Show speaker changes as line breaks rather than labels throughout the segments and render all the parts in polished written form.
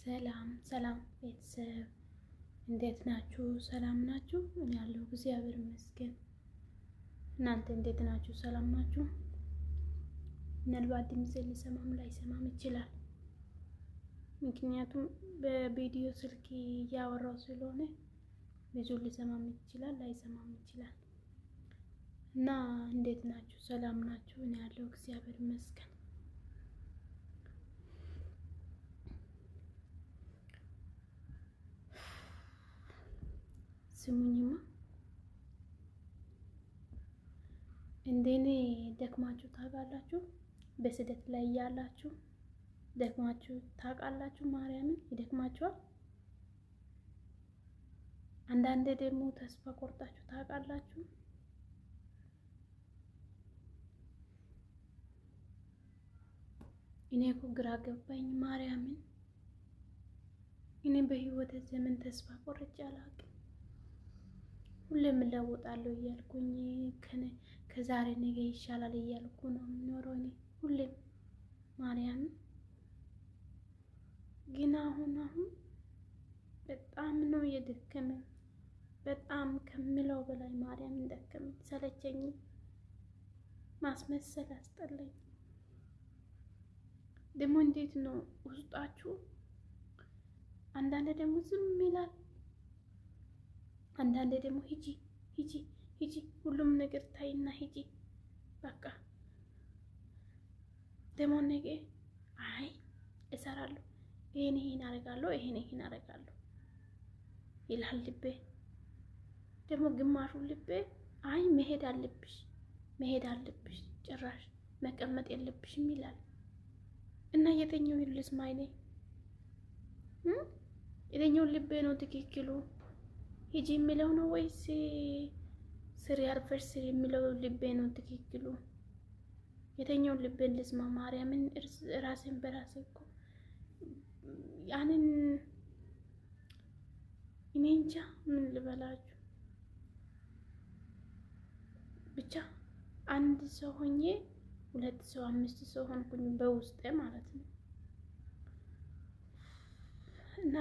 ሰላም ሰላም ቤተሰብ እንዴት ናችሁ? ሰላም ናችሁ? እኔ ያለሁ እግዚአብሔር ይመስገን። እናንተ እንዴት ናችሁ? ሰላም ናችሁ? ምናልባት ድምፄ ሊሰማም ላይሰማም ይችላል። ምክንያቱም በቪዲዮ ስልክ እያወራው ስለሆነ ብዙ ሊሰማም ይችላል ላይሰማም ይችላል። እና እንዴት ናችሁ? ሰላም ናችሁ? እኔ ያለሁ እግዚአብሔር ይመስገን። ስሙኝማ እንደኔ ደክማችሁ ታውቃላችሁ? በስደት ላይ ያላችሁ ደክማችሁ ታውቃላችሁ? ማርያምን ይደክማችኋል። አንዳንዴ ደግሞ ተስፋ ቆርጣችሁ ታውቃላችሁ? እኔ እኮ ግራ ገባኝ ማርያምን። እኔ በህይወት ዘመን ተስፋ ቆርጬ አላውቅም። ሁሌም እለወጣለሁ እያልኩኝ ከዛሬ ነገ ይሻላል እያልኩ ነው የምኖረው እኔ ሁሌም ማርያምን። ግን አሁን በጣም ነው የደከመኝ፣ በጣም ከምለው በላይ ማርያምን ደከመኝ፣ ሰለቸኝ፣ ማስመሰል አስጠላኝ። ደግሞ እንዴት ነው ውስጣችሁ አንዳንዴ ደግሞ ዝም ይላል፣ አንዳንዴ ደግሞ ሂጂ ሂጂ ሂጂ ሁሉም ነገር ታይና ሂጂ በቃ ደግሞ ነገ አይ እሰራለሁ፣ ይሄን አደርጋለሁ፣ ይሄን አደርጋለሁ ይላል ልቤ። ደግሞ ግማሹ ልቤ አይ መሄድ አለብሽ ጭራሽ መቀመጥ የለብሽም ይላል። እና የተኛው ልስማ እኔ የተኛው ልቤ ነው ትክክሉ? ሂጂ የሚለው ነው ወይስ ስሪ አርፈሽ ስሪ የሚለው ልቤ ነው ትክክሉ? የተኛውን ልቤን ልስማ ማርያምን። ራሴን በራሴ እኮ ያንን እኔ እንጃ ምን ልበላችሁ። ብቻ አንድ ሰው ሆኜ ሁለት ሰው አምስት ሰው ሆንኩኝ በውስጤ ማለት ነው። እና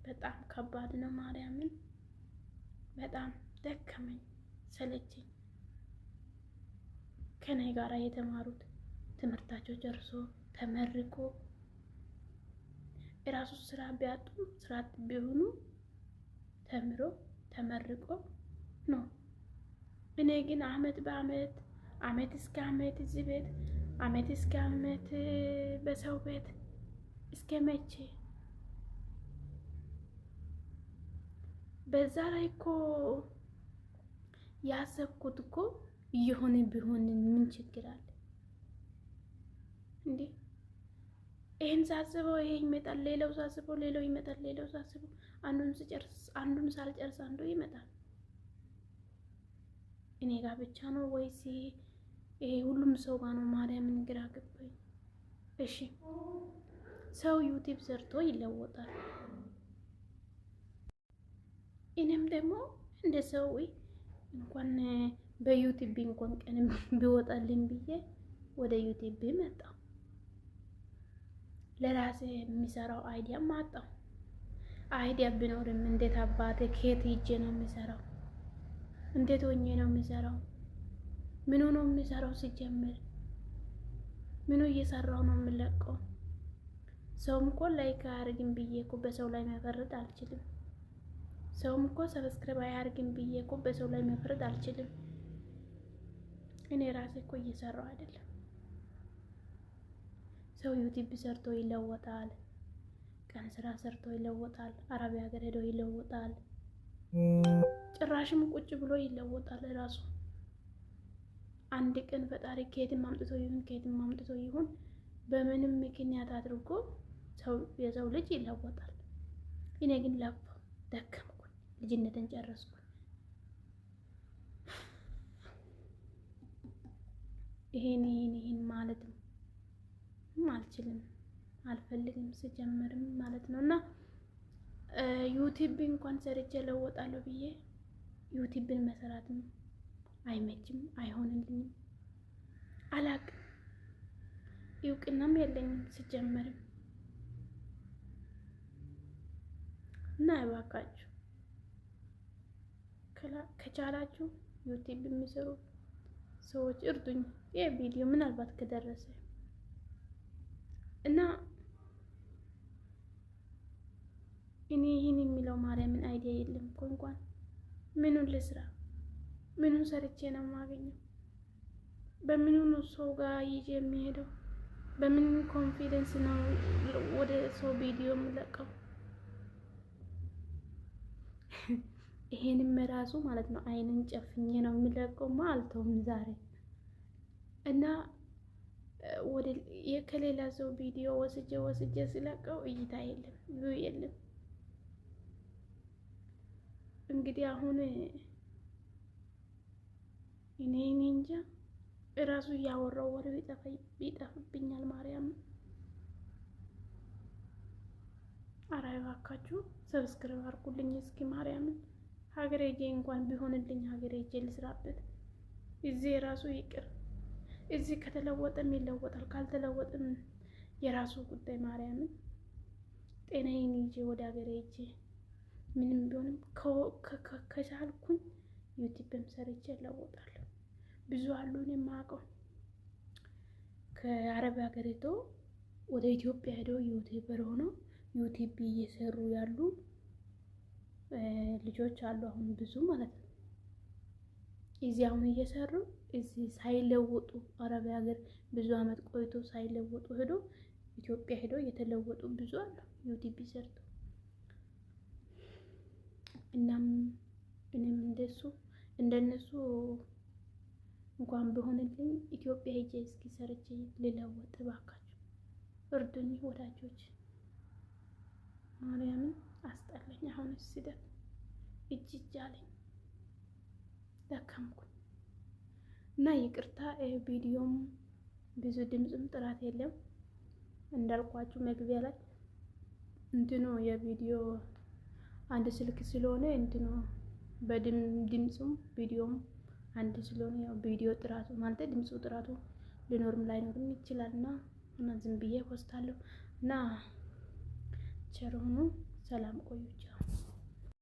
በጣም ከባድ ነው ማርያምን። በጣም ደከመኝ፣ ሰለቸኝ። ከኔ ጋራ የተማሩት ትምህርታቸው ጨርሶ ተመርቆ የራሱ ስራ ቢያጡ ስራት ቢሆኑ ተምሮ ተመርቆ ነው። እኔ ግን አመት በአመት አመት እስከ አመት እዚህ ቤት አመት እስከ አመት በሰው ቤት እስከ መቼ? በዛ ላይ እኮ ያሰብኩት እኮ እየሆነ ቢሆን ምን ችግር አለ እንዴ? ይሄን ሳስበው ይሄ ይመጣል፣ ሌላው ሳስበው ሌላው ይመጣል፣ ሌላው ሳስበው አንዱን ሳልጨርስ አንዱ ይመጣል። እኔ ጋር ብቻ ነው ወይስ ይሄ ሁሉም ሰው ጋር ነው? ማርያምን ግራ ገባኝ። እሺ ሰው ዩቲዩብ ሰርቶ ይለወጣል። እኔም ደግሞ እንደ ሰው እንኳን በዩቲዩብ እንኳን ቀን ቢወጣልኝ ብዬ ወደ ዩቲዩብ መጣሁ። ለራሴ የሚሰራው አይዲያ ማጣሁ። አይዲያ ቢኖርም እንዴት አባቴ ከየት ሂጄ ነው የሚሰራው? እንዴት ሆኜ ነው የሚሰራው? ምኑ ነው የሚሰራው? ሲጀምር ምኑ እየሰራው ነው የምለቀው? ሰውም እኮ ላይክ አያርግም ብዬ እኮ በሰው ላይ መፈረድ አልችልም። ሰውም እኮ ሰብስክራይብ አያርግም ብዬ እኮ በሰው ላይ መፍረድ አልችልም። እኔ ራሴ እኮ እየሰራው አይደለም። ሰው ዩቲዩብ ሰርቶ ይለወጣል፣ ቀን ስራ ሰርቶ ይለወጣል፣ አረቢያ ሀገር ሄዶ ይለወጣል፣ ጭራሽም ቁጭ ብሎ ይለወጣል ራሱ። አንድ ቀን ፈጣሪ ከየትም አምጥቶ ይሁን በምንም ምክንያት አድርጎ የሰው ልጅ ይለወጣል። እኔ ግን ለፋው፣ ደከምኩኝ፣ ልጅነትን ጨረስኩኝ። ይሄን ማለት ነው አልችልም፣ አልፈልግም ስጀምርም ማለት ነው። እና ዩቲዩብ እንኳን ሰርቼ ለወጣለሁ ብዬ ዩቲዩብን መሰራትም አይመችም፣ አይሆንልኝም፣ አላቅም፣ እውቅናም የለኝም ስጀምርም እና እባካችሁ ከቻላችሁ ዩቲዩብ የሚሰሩ ሰዎች እርዱኝ። ይህ ቪዲዮ ምናልባት ከደረሰ እና እኔ ይህን የሚለው ማርያምን አይዲያ የለም እኮ እንኳን ምኑን ልስራ? ምኑን ሰርቼ ነው የማገኘው? በምኑ ነው ሰው ጋር ይዤ የሚሄደው? በምን ኮንፊደንስ ነው ወደ ሰው ቪዲዮ የምለቀው? ይሄንም ራሱ ማለት ነው አይንን ጨፍኜ ነው የሚለቀው። አልተውም ዛሬ እና ወደ ከሌላ ሰው ቪዲዮ ወስጄ ሲለቀው እይታ የለም፣ ቪው የለም። እንግዲህ አሁን እኔ እንጃ እራሱ እያወራው ወሬ ይጠፋብኛል። ማርያም ኧረ እባካችሁ ሰብስክራይብ አድርጉልኝ እስኪ ማርያምን። ሀገሬ ሄጄ እንኳን ቢሆንልኝ ሀገሬ ሄጄ ልስራበት። እዚህ የራሱ ይቅር፣ እዚህ ከተለወጠም ይለወጣል፣ ካልተለወጠም የራሱ ጉዳይ። ማርያምን ጤናዬን ይዤ ወደ ሀገሬ ሄጄ ምንም ቢሆንም ከቻልኩኝ ዩቲዩብም ሰርቼ እለወጣለሁ። ብዙ አሉ የማውቀው ከአረብ ሀገር ሄዶ ወደ ኢትዮጵያ ሄደው ዩቲዩበር ሆነው ዩቲዩብ እየሰሩ ያሉ ልጆች አሉ። አሁን ብዙ ማለት ነው እዚህ አሁን እየሰሩ እዚህ ሳይለወጡ አረብ ሀገር ብዙ አመት ቆይቶ ሳይለወጡ ሄዶ ኢትዮጵያ ሄዶ የተለወጡ ብዙ አሉ ዩቲዩብ ሰርተው። እናም እኔም እንደነሱ እንኳን ቢሆንልኝ ኢትዮጵያ ሄጄ እስኪ ሰርቼ ልለወጥ። እባካችሁ እርዱኝ ወዳጆች። ማርያምን አስጠላኝ። አሁን ስደት እጅ አለኝ፣ ደከምኩኝ እና ይቅርታ። ቪዲዮም ብዙ ድምፅም ጥራት የለም እንዳልኳችሁ መግቢያ ላይ እንትኑ የቪዲዮ አንድ ስልክ ስለሆነ እንትኑ በድምፁም ቪዲዮም አንድ ስለሆነ ያው ቪዲዮ ጥራቱ ማለት ድምፁ ጥራቱ ሊኖርም ላይኖርም ይችላልና እና ዝም ብዬ ፖስታለሁ እና ቸር ሁኑ። ሰላም ቆዩች።